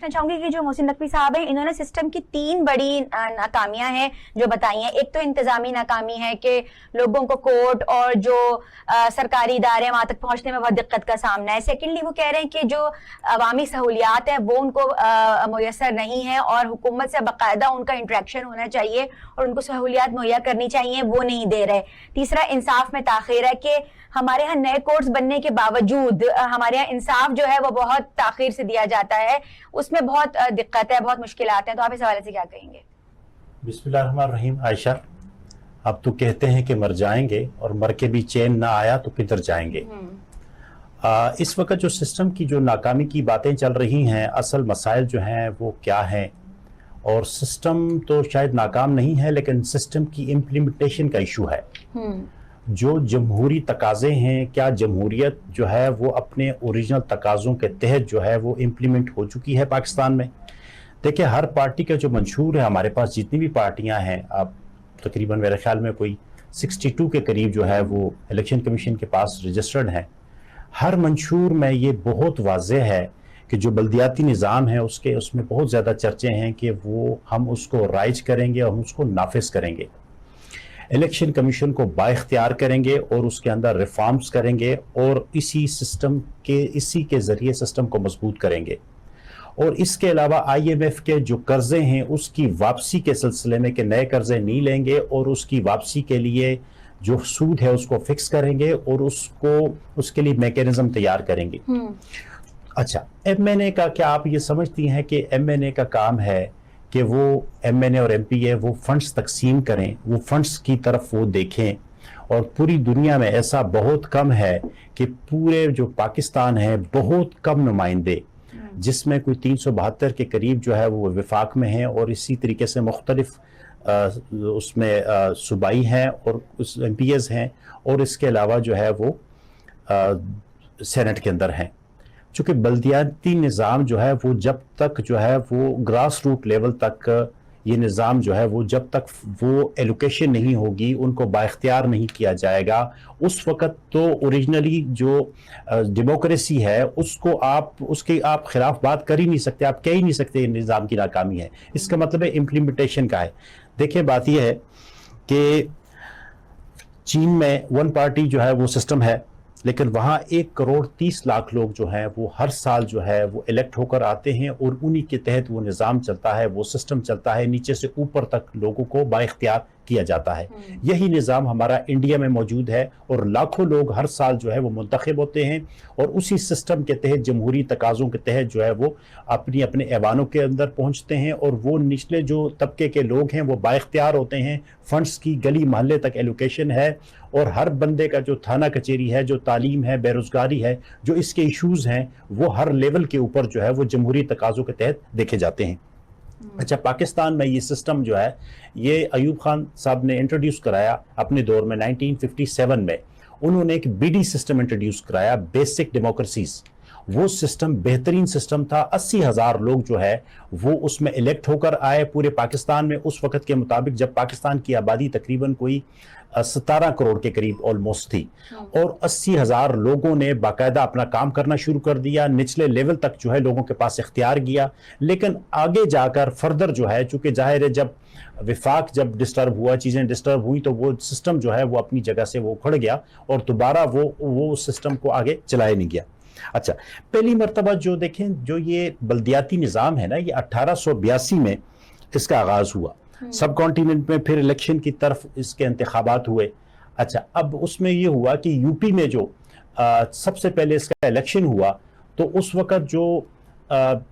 मैं चाहूंगी कि जो मोहसिन नकवी साहब हैं, इन्होंने सिस्टम की 3 बड़ी नाकामियां हैं जो बताई हैं। एक तो इंतजामी नाकामी है कि लोगों को कोर्ट और जो सरकारी इदारे वहां तक पहुंचने में बहुत दिक्कत का सामना है। सेकेंडली वो कह रहे हैं कि जो अवामी सहूलियात हैं वो उनको मुयसर नहीं है और हुकूमत से बाकायदा उनका इंटरेक्शन होना चाहिए और उनको सहूलियात मुहैया करनी चाहिए, वो नहीं दे रहे। तीसरा इंसाफ में ताखीर है कि हमारे यहाँ नए कोर्ट्स बनने के बावजूद हमारे यहाँ इंसाफ जो है वो बहुत ताखीर से दिया जाता है, उसमें बहुत दिक्कत है, बहुत मुश्किलात हैं। तो आप इस हवाले से क्या कहेंगे? बिस्मिल्लाहिर्रहमानिर्रहीम। आयशा, अब तो कहते हैं कि मर जाएंगे और मर के भी चैन ना आया तो किधर जाएंगे। इस वक्त जो सिस्टम की जो नाकामी की बातें चल रही हैं, असल मसाइल जो हैं वो क्या हैं, और सिस्टम तो शायद नाकाम नहीं है लेकिन सिस्टम की इम्प्लीमेंटेशन का इशू है। जो जमहूरी तकाजे हैं, क्या जमहूरियत जो है वो अपने ओरिजिनल तकाज़ों के तहत जो है वो इम्प्लीमेंट हो चुकी है पाकिस्तान में? देखिए, हर पार्टी का जो मंशूर है, हमारे पास जितनी भी पार्टियां हैं, अब तकरीबन मेरे ख्याल में कोई 62 के करीब जो है वो इलेक्शन कमीशन के पास रजिस्टर्ड हैं। हर मंशूर में ये बहुत वाज़ेह है कि जो बल्दियाती निज़ाम है उसमें बहुत ज़्यादा चर्चे हैं कि वो हम उसको राइज करेंगे और हम उसको नाफिज करेंगे, इलेक्शन कमीशन को बाइख्तियार करेंगे और उसके अंदर रिफॉर्म्स करेंगे और इसी के ज़रिए सिस्टम को मजबूत करेंगे। और इसके अलावा IMF के जो कर्जे हैं उसकी वापसी के सिलसिले में कि नए कर्जे नहीं लेंगे और उसकी वापसी के लिए जो सूद है उसको फिक्स करेंगे और उसके लिए मैकेनिज्म तैयार करेंगे। अच्छा, MNA का क्या आप ये समझती हैं कि MNA का काम है कि वो MNA और MPA वो फंड्स तकसीम करें, वो फंड्स की तरफ वो देखें? और पूरी दुनिया में ऐसा बहुत कम है कि पूरे जो पाकिस्तान है बहुत कम नुमाइंदे, जिसमें कोई 372 के करीब जो है वो विफाक में हैं और इसी तरीके से मुख्तलिफ उसमें सूबाई हैं और उस MPAs हैं और इसके अलावा जो है वो सेनेट के अंदर हैं। चूँकि बल्दियाती निज़ाम जो है वो जब तक जो है वो ग्रास रूट लेवल तक ये निज़ाम जो है वो जब तक वो एलोकेशन नहीं होगी, उनको बाइख्तियार नहीं किया जाएगा, उस वक़्त तो ओरिजिनली जो डेमोक्रेसी है उसके आप खिलाफ बात कर ही नहीं सकते, आप कह ही नहीं सकते निज़ाम की नाकामी है। इसका मतलब है इम्प्लीमेंटेशन का है। देखिए, बात यह है कि चीन में 1 पार्टी जो है वो सिस्टम है, लेकिन वहाँ 1,30,00,000 लोग जो हैं वो हर साल जो है वो इलेक्ट होकर आते हैं और उन्हीं के तहत वो निज़ाम चलता है, वो सिस्टम चलता है, नीचे से ऊपर तक लोगों को बाइख्तियार किया जाता है। यही निज़ाम हमारा इंडिया में मौजूद है और लाखों लोग हर साल जो है वो मुंतखब होते हैं और उसी सिस्टम के तहत जमहूरी तकाज़ों के तहत जो है वो अपने ऐवानों के अंदर पहुँचते हैं और वो निचले जो तबके के लोग हैं वो बाइख्तियार होते हैं। फंड्स की गली महल्ले तक एलोकेशन है और हर बंदे का जो थाना कचेरी है, जो तालीम है, बेरोज़गारी है, जो इसके इशूज़ हैं, वो हर लेवल के ऊपर जो है वो जमहूरी तकाज़ों के तहत देखे जाते हैं। अच्छा, पाकिस्तान में ये सिस्टम जो है ये अयूब खान साहब ने इंट्रोड्यूस कराया अपने दौर में 1957 में। उन्होंने एक BD सिस्टम इंट्रोड्यूस कराया, बेसिक डेमोक्रेसीज। वो सिस्टम बेहतरीन सिस्टम था। 80,000 लोग जो है वो उसमें इलेक्ट होकर आए पूरे पाकिस्तान में। उस वक्त के मुताबिक जब पाकिस्तान की आबादी तकरीबन कोई 17 करोड़ के करीब ऑलमोस्ट थी और 80,000 लोगों ने बाकायदा अपना काम करना शुरू कर दिया, निचले लेवल तक जो है लोगों के पास इख्तियार किया। लेकिन आगे जाकर फर्दर जो है, चूंकि जाहिर है जब विफाक जब डिस्टर्ब हुआ, चीज़ें डिस्टर्ब हुई, तो वो सिस्टम जो है वो अपनी जगह से वो उखड़ गया और दोबारा वो सिस्टम को आगे चलाया नहीं गया। अच्छा, पहली मरतबा जो देखें, जो ये बल्दियाती निज़ाम है ना, ये 1882 में इसका आगाज़ हुआ। सब कॉन्टिनेंट में फिर इलेक्शन की तरफ इसके इंतखाबात हुए। अच्छा, अब उसमें ये हुआ कि यूपी में जो सबसे पहले इसका इलेक्शन हुआ तो उस वक़्त जो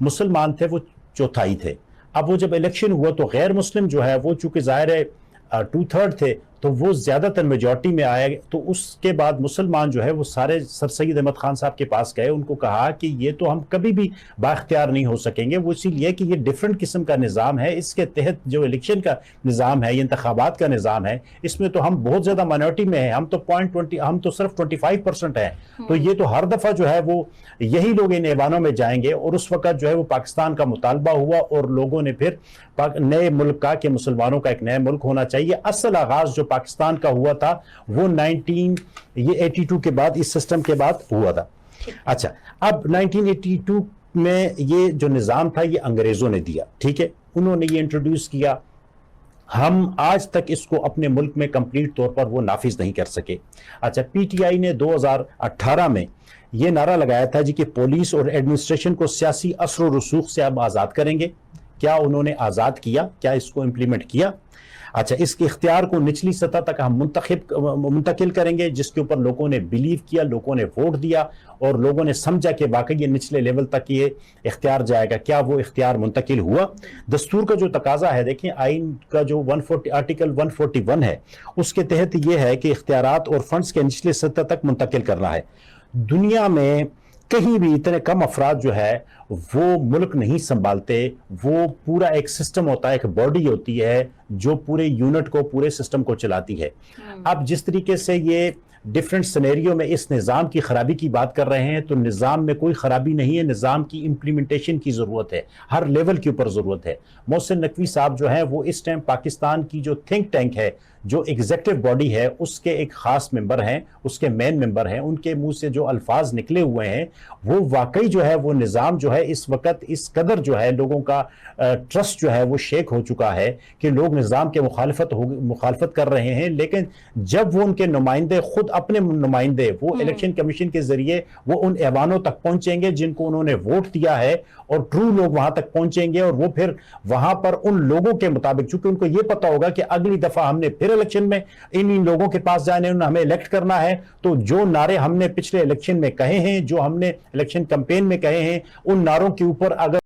मुसलमान थे वो चौथाई थे। अब वो जब इलेक्शन हुआ तो गैर मुस्लिम जो है वो चूँकि ज़ाहिर है 2/3 थे तो वो ज़्यादातर मेजॉरिटी में आए। तो उसके बाद मुसलमान जो है वो सारे सर सैयद अहमद खान साहब के पास गए, उनको कहा कि ये तो हम कभी भी बाख्तियार नहीं हो सकेंगे। वो इसीलिए कि ये डिफरेंट किस्म का निज़ाम है, इसके तहत जो इलेक्शन का निज़ाम है, ये इंतखाबात का निज़ाम है, इसमें तो हम बहुत ज़्यादा माइनॉरिटी में हैं, हम तो सिर्फ 25% हैं। तो ये तो हर दफ़ा जो है वो यही लोग इन ऐवानों में जाएंगे। और उस वक़्त जो है वो पाकिस्तान का मुतालबा हुआ और लोगों ने फिर नए मुल्क का कि मुसलमानों का एक नया मुल्क होना चाहिए। असल आगाज़ जो पाकिस्तान का हुआ था वो 1982 के बाद, इस सिस्टम के बाद हुआ था। अच्छा, अब 1982 میں یہ جو نظام تھا یہ انگریزوں نے دیا, ٹھیک ہے, انہوں نے یہ انٹروڈیوس کیا, ہم آج تک اس کو اپنے ملک میں کمپلیٹ طور پر وہ نافذ نہیں کر سکے. اچھا, پی ٹی آئی نے 2018 میں یہ نعرہ لگایا تھا جی کہ پولیس اور ایڈمنسٹریشن کو سیاسی اثر و رسوخ سے اب آزاد کریں گے. کیا انہوں نے آزاد کیا؟ کیا اس کو امپلیمنٹ کیا؟ اچھا, اس کے اختیار کو نچلی سطح تک ہم منتقل کریں گے, جس کے اوپر لوگوں نے بلیو کیا, لوگوں نے ووٹ دیا اور لوگوں نے سمجھا کہ واقعی یہ نچلے لیول تک یہ اختیار جائے گا. کیا وہ اختیار منتقل ہوا؟ دستور کا جو تقاضا ہے, دیکھیں آئین کا جو آرٹیکل 141 ہے اس کے تحت یہ ہے کہ اختیارات اور فنڈز کے نچلے سطح تک منتقل کرنا ہے. دنیا میں کہیں بھی اتنے کم افراد جو ہے وہ ملک نہیں سنبھالتے, وہ پورا ایک سسٹم ہوتا ہے, ایک باڈی ہوتی ہے جو پورے یونٹ کو, پورے سسٹم کو چلاتی ہے. اب جس طریقے سے یہ ڈیفرنٹ سینیریو میں اس نظام کی خرابی کی بات کر رہے ہیں, تو نظام میں کوئی خرابی نہیں ہے, نظام کی امپلیمنٹیشن کی ضرورت ہے, ہر لیول کے اوپر ضرورت ہے. محسن نقوی صاحب جو ہیں وہ اس ٹائم پاکستان کی جو تھنک ٹینک ہے, جو ایگزیکٹو باڈی ہے, اس کے ایک خاص ممبر ہیں, اس کے مین ممبر ہیں. ان کے منہ سے جو الفاظ نکلے ہوئے ہیں وہ واقعی جو ہے وہ نظام جو ہے اس وقت اس قدر جو ہے لوگوں کا ٹرسٹ جو ہے وہ شیک ہو چکا ہے کہ لوگ نظام کے مخالفت کر رہے ہیں. لیکن جب وہ ان کے نمائندے, خود اپنے نمائندے وہ الیکشن کمیشن کے ذریعے وہ ان ایوانوں تک پہنچیں گے جن کو انہوں نے ووٹ دیا ہے, اور ٹرو لوگ وہاں تک پہنچیں گے, اور وہ پھر وہاں پر ان لوگوں کے مطابق, چونکہ ان کو یہ پتا ہوگا کہ اگلی دفعہ ہم نے پھر الیکشن میں ان لوگوں کے پاس جانے, ہمیں الیکٹ کرنا ہے, تو جو نعرے ہم نے پچھلے الیکشن میں کہے ہیں, جو ہم نے الیکشن کمپین میں کہے ہیں, ان نعروں کے اوپر اگر